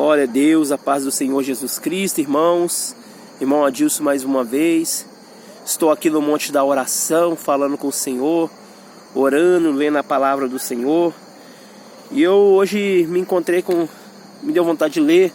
Glória a Deus, a paz do Senhor Jesus Cristo, irmãos. Irmão Adilson mais uma vez. Estou aqui no monte da oração, falando com o Senhor, orando, lendo a palavra do Senhor. E eu hoje me deu vontade de ler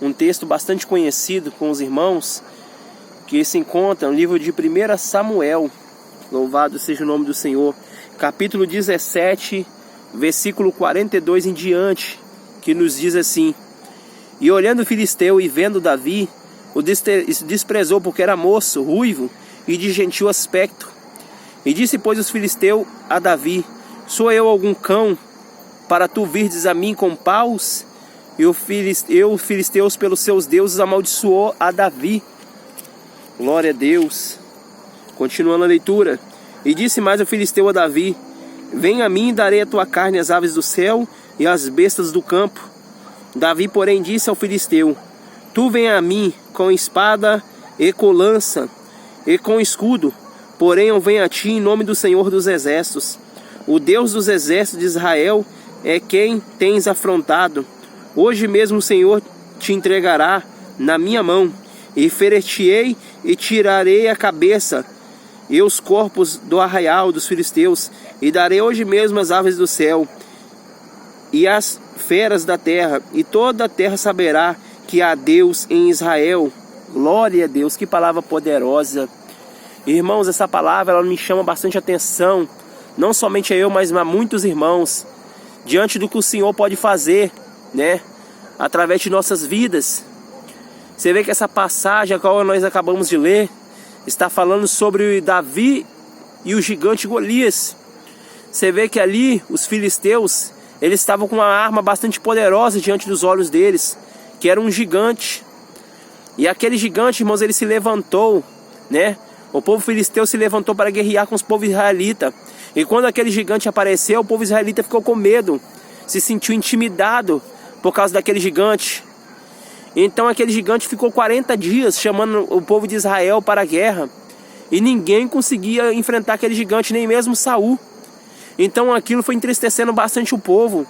um texto bastante conhecido com os irmãos, que se encontra no livro de 1 Samuel, louvado seja o nome do Senhor, capítulo 17, versículo 42 em diante, que nos diz assim: E olhando o filisteu e vendo Davi, o desprezou porque era moço, ruivo e de gentil aspecto. E disse, pois, os filisteus a Davi: Sou eu algum cão, para tu virdes a mim com paus? E os filisteus pelos seus deuses amaldiçoou a Davi. Glória a Deus. Continuando a leitura. E disse mais o filisteu a Davi: Vem a mim e darei a tua carne às aves do céu e às bestas do campo. Davi, porém, disse ao filisteu: Tu vem a mim com espada e com lança e com escudo, porém eu venho a ti em nome do Senhor dos Exércitos. O Deus dos exércitos de Israel é quem tens afrontado. Hoje mesmo o Senhor te entregará na minha mão, e ferir-te-ei e tirarei a cabeça e os corpos do arraial dos filisteus, e darei hoje mesmo as aves do céu e as feras da terra, e toda a terra saberá que há Deus em Israel. Glória a Deus, que palavra poderosa. Irmãos, essa palavra ela me chama bastante atenção, não somente a eu, mas a muitos irmãos, diante do que o Senhor pode fazer, né, através de nossas vidas. Você vê que essa passagem a qual nós acabamos de ler está falando sobre Davi e o gigante Golias. Você vê que ali os filisteus, eles estavam com uma arma bastante poderosa diante dos olhos deles, que era um gigante. E aquele gigante, irmãos, ele se levantou, né? O povo filisteu se levantou para guerrear com os povos israelitas. E quando aquele gigante apareceu, o povo israelita ficou com medo, se sentiu intimidado por causa daquele gigante. Então aquele gigante ficou 40 dias chamando o povo de Israel para a guerra. E ninguém conseguia enfrentar aquele gigante, nem mesmo Saul. Então aquilo foi entristecendo bastante o povo.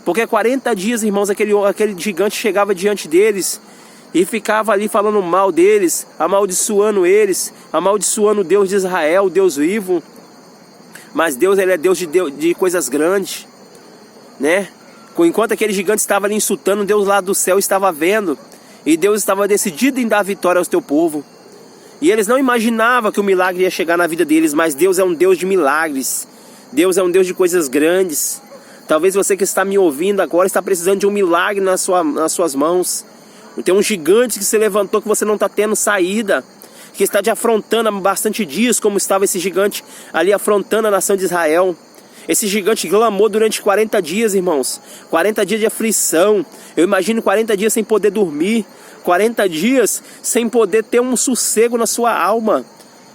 Porque 40 dias, irmãos, aquele gigante chegava diante deles e ficava ali falando mal deles, amaldiçoando eles, amaldiçoando o Deus de Israel, o Deus vivo. Mas Deus, ele é Deus de coisas grandes, né? Enquanto aquele gigante estava ali insultando, Deus lá do céu estava vendo. E Deus estava decidido em dar vitória ao seu povo. E eles não imaginavam que o milagre ia chegar na vida deles. Mas Deus é um Deus de milagres. Deus é um Deus de coisas grandes. Talvez você que está me ouvindo agora está precisando de um milagre nas suas mãos. Tem um gigante que se levantou que você não está tendo saída, que está te afrontando há bastante dias, como estava esse gigante ali afrontando a nação de Israel. Esse gigante clamou durante 40 dias, irmãos. 40 dias de aflição. Eu imagino 40 dias sem poder dormir. 40 dias sem poder ter um sossego na sua alma.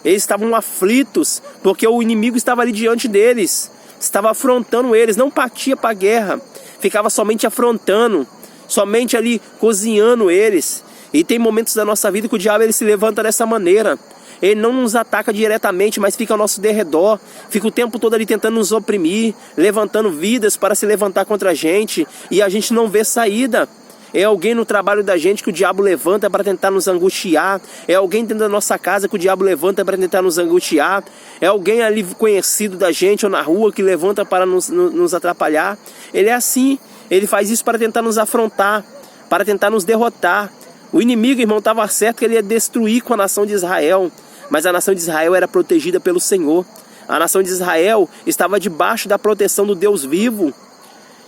Eles estavam aflitos, porque o inimigo estava ali diante deles. Estava afrontando eles, não partia para a guerra. Ficava somente afrontando, somente ali cozinhando eles. E tem momentos da nossa vida que o diabo ele se levanta dessa maneira. Ele não nos ataca diretamente, mas fica ao nosso derredor. Fica o tempo todo ali tentando nos oprimir, levantando vidas para se levantar contra a gente. E a gente não vê saída. É alguém no trabalho da gente que o diabo levanta para tentar nos angustiar. É alguém dentro da nossa casa que o diabo levanta para tentar nos angustiar. É alguém ali conhecido da gente ou na rua que levanta para nos atrapalhar. Ele é assim. Ele faz isso para tentar nos afrontar, para tentar nos derrotar. O inimigo, irmão, estava certo que ele ia destruir com a nação de Israel. Mas a nação de Israel era protegida pelo Senhor. A nação de Israel estava debaixo da proteção do Deus vivo.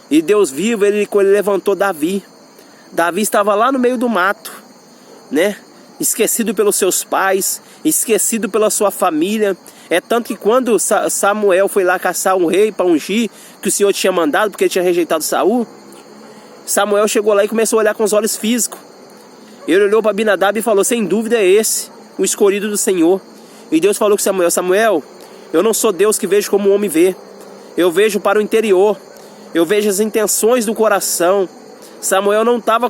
E Deus vivo, ele levantou Davi. Davi estava lá no meio do mato, né? Esquecido pelos seus pais, esquecido pela sua família. É tanto que quando Samuel foi lá caçar um rei para ungir, que o Senhor tinha mandado, porque ele tinha rejeitado Saul, Samuel chegou lá e começou a olhar com os olhos físicos. Ele olhou para Abinadab e falou: sem dúvida é esse, o escolhido do Senhor. E Deus falou com Samuel: Samuel, eu não sou Deus que vejo como o homem vê. Eu vejo para o interior. Eu vejo as intenções do coração. Samuel não estava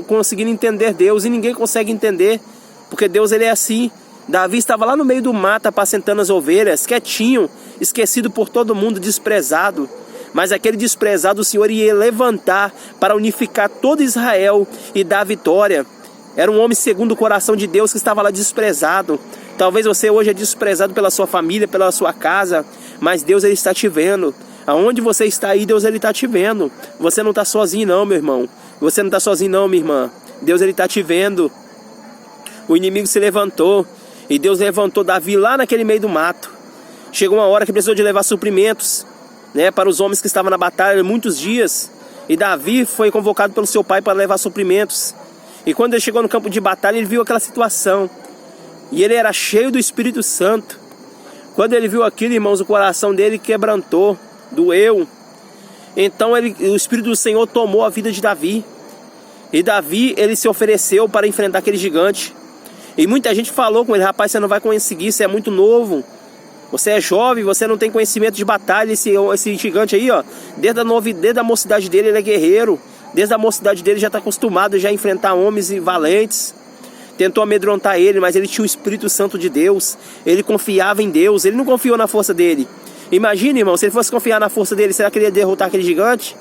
conseguindo entender Deus. E ninguém consegue entender. Porque Deus ele é assim. Davi estava lá no meio do mato apacentando as ovelhas, quietinho, esquecido por todo mundo, desprezado. Mas aquele desprezado o Senhor ia levantar para unificar todo Israel e dar vitória. Era um homem segundo o coração de Deus que estava lá desprezado. Talvez você hoje é desprezado pela sua família, pela sua casa, mas Deus ele está te vendo. Aonde você está aí, Deus ele está te vendo. Você não está sozinho não, meu irmão. Você não está sozinho não, minha irmã. Deus ele está te vendo. O inimigo se levantou e Deus levantou Davi lá naquele meio do mato. Chegou uma hora que precisou de levar suprimentos, né, para os homens que estavam na batalha muitos dias. E Davi foi convocado pelo seu pai para levar suprimentos. E quando ele chegou no campo de batalha, ele viu aquela situação. E ele era cheio do Espírito Santo. Quando ele viu aquilo, irmãos, o coração dele quebrantou, doeu. Então o Espírito do Senhor tomou a vida de Davi. E Davi, ele se ofereceu para enfrentar aquele gigante. E muita gente falou com ele: rapaz, você não vai conseguir, você é muito novo. Você é jovem, você não tem conhecimento de batalha. Esse gigante aí, ó, desde a mocidade dele, ele é guerreiro. Desde a mocidade dele já está acostumado já a enfrentar homens valentes. Tentou amedrontar ele, mas ele tinha o Espírito Santo de Deus. Ele confiava em Deus, ele não confiou na força dele. Imagina, irmão, se ele fosse confiar na força dele, será que ele ia derrotar aquele gigante?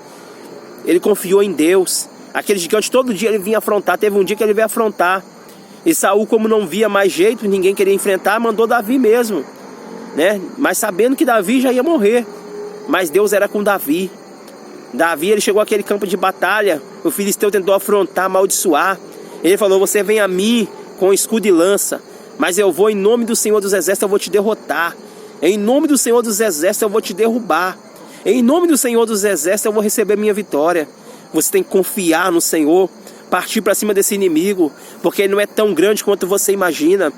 Ele confiou em Deus. Aquele gigante todo dia ele vinha afrontar. Teve um dia que ele veio afrontar. E Saul, como não via mais jeito, ninguém queria enfrentar, mandou Davi mesmo, né? Mas sabendo que Davi já ia morrer. Mas Deus era com Davi. Davi, ele chegou àquele campo de batalha. O filisteu tentou afrontar, amaldiçoar. Ele falou: você vem a mim com escudo e lança, mas eu vou em nome do Senhor dos Exércitos, eu vou te derrotar. Em nome do Senhor dos Exércitos eu vou te derrubar. Em nome do Senhor dos Exércitos eu vou receber minha vitória. Você tem que confiar no Senhor, partir para cima desse inimigo, porque ele não é tão grande quanto você imagina.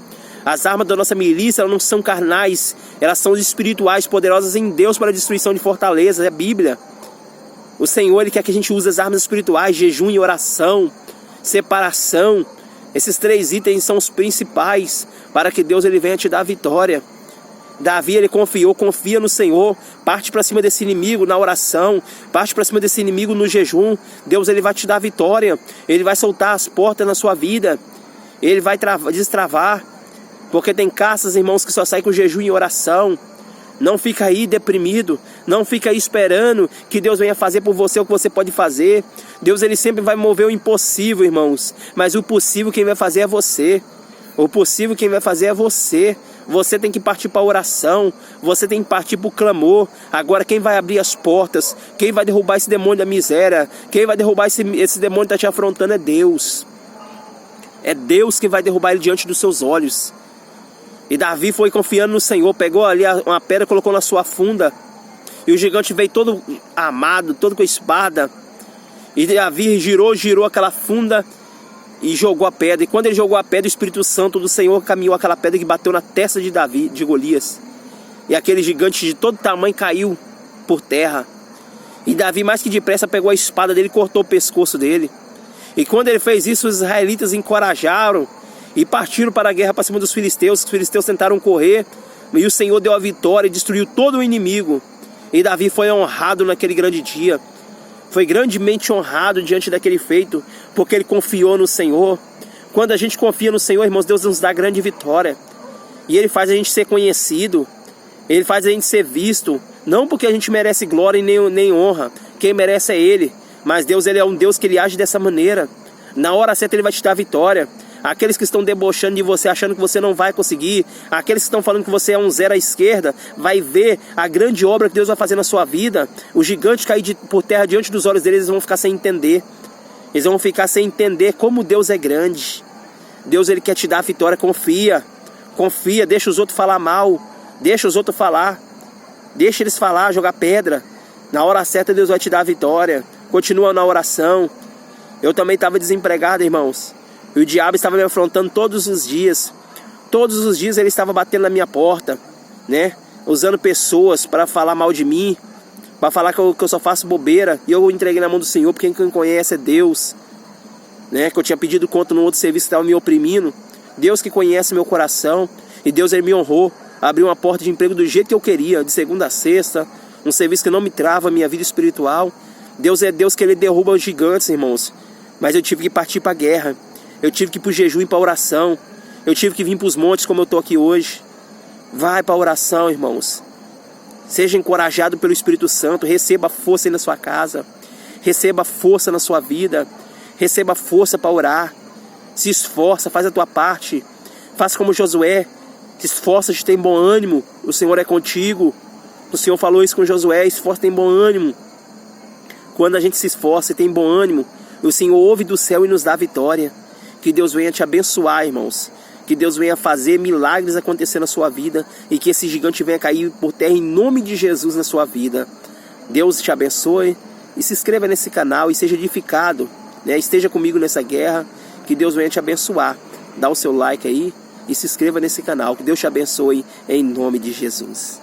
As armas da nossa milícia, elas não são carnais, elas são espirituais, poderosas em Deus para a destruição de fortalezas. É a Bíblia. O Senhor, ele quer que a gente use as armas espirituais: jejum e oração, separação. Esses 3 itens são os principais para que Deus ele venha te dar a vitória. Davi, ele confia no Senhor, parte para cima desse inimigo na oração, parte para cima desse inimigo no jejum. Deus ele vai te dar a vitória, ele vai soltar as portas na sua vida, ele vai destravar, porque tem caças, irmãos, que só saem com jejum e oração. Não fica aí deprimido, não fica aí esperando que Deus venha fazer por você o que você pode fazer. Deus ele sempre vai mover o impossível, irmãos, mas o possível quem vai fazer é você. O possível quem vai fazer é você. Você tem que partir para a oração, você tem que partir para o clamor. Agora quem vai abrir as portas, quem vai derrubar esse demônio da miséria, quem vai derrubar esse demônio que está te afrontando é Deus. É Deus que vai derrubar ele diante dos seus olhos. E Davi foi confiando no Senhor, pegou ali uma pedra, colocou na sua funda. E o gigante veio todo armado, todo com espada. E Davi girou aquela funda e jogou a pedra. E quando ele jogou a pedra, o Espírito Santo do Senhor caminhou aquela pedra que bateu na testa de Davi, de Golias. E aquele gigante de todo tamanho caiu por terra. E Davi, mais que depressa, pegou a espada dele e cortou o pescoço dele. E quando ele fez isso, os israelitas encorajaram e partiram para a guerra para cima dos filisteus. Os filisteus tentaram correr, e o Senhor deu a vitória e destruiu todo o inimigo. E Davi foi honrado naquele grande dia. Foi grandemente honrado diante daquele feito, porque ele confiou no Senhor. Quando a gente confia no Senhor, irmãos, Deus nos dá grande vitória. E Ele faz a gente ser conhecido, Ele faz a gente ser visto, não porque a gente merece glória e nem honra. Quem merece é Ele. Mas Deus, Ele é um Deus que Ele age dessa maneira. Na hora certa Ele vai te dar a vitória. Aqueles que estão debochando de você, achando que você não vai conseguir, aqueles que estão falando que você é um zero à esquerda, vai ver a grande obra que Deus vai fazer na sua vida. O gigante cair por terra diante dos olhos deles, eles vão ficar sem entender. Eles vão ficar sem entender como Deus é grande. Deus, Ele quer te dar a vitória. Confia, confia, deixa os outros falar mal, deixa os outros falar, deixa eles falar, jogar pedra. Na hora certa Deus vai te dar a vitória. Continua na oração. Eu também estava desempregado, irmãos. E o diabo estava me afrontando todos os dias. Todos os dias ele estava batendo na minha porta, né? Usando pessoas para falar mal de mim, para falar que eu só faço bobeira. E eu entreguei na mão do Senhor, porque quem conhece é Deus, né? Que eu tinha pedido conta no outro serviço que estava me oprimindo. Deus que conhece meu coração. E Deus, Ele me honrou. Abriu uma porta de emprego do jeito que eu queria, de segunda a sexta. Um serviço que não me trava a minha vida espiritual. Deus é Deus que Ele derruba os gigantes, irmãos. Mas eu tive que partir para a guerra. Eu tive que ir para o jejum e para a oração. Eu tive que vir para os montes como eu estou aqui hoje. Vai para a oração, irmãos. Seja encorajado pelo Espírito Santo. Receba força aí na sua casa. Receba força na sua vida. Receba força para orar. Se esforça, faz a tua parte. Faça como Josué. Se esforça, tem bom ânimo. O Senhor é contigo. O Senhor falou isso com Josué. Esforça, tem bom ânimo. Quando a gente se esforça e tem bom ânimo, o Senhor ouve do céu e nos dá vitória. Que Deus venha te abençoar, irmãos. Que Deus venha fazer milagres acontecer na sua vida. E que esse gigante venha cair por terra em nome de Jesus na sua vida. Deus te abençoe. E se inscreva nesse canal e seja edificado, né? Esteja comigo nessa guerra. Que Deus venha te abençoar. Dá o seu like aí e se inscreva nesse canal. Que Deus te abençoe em nome de Jesus.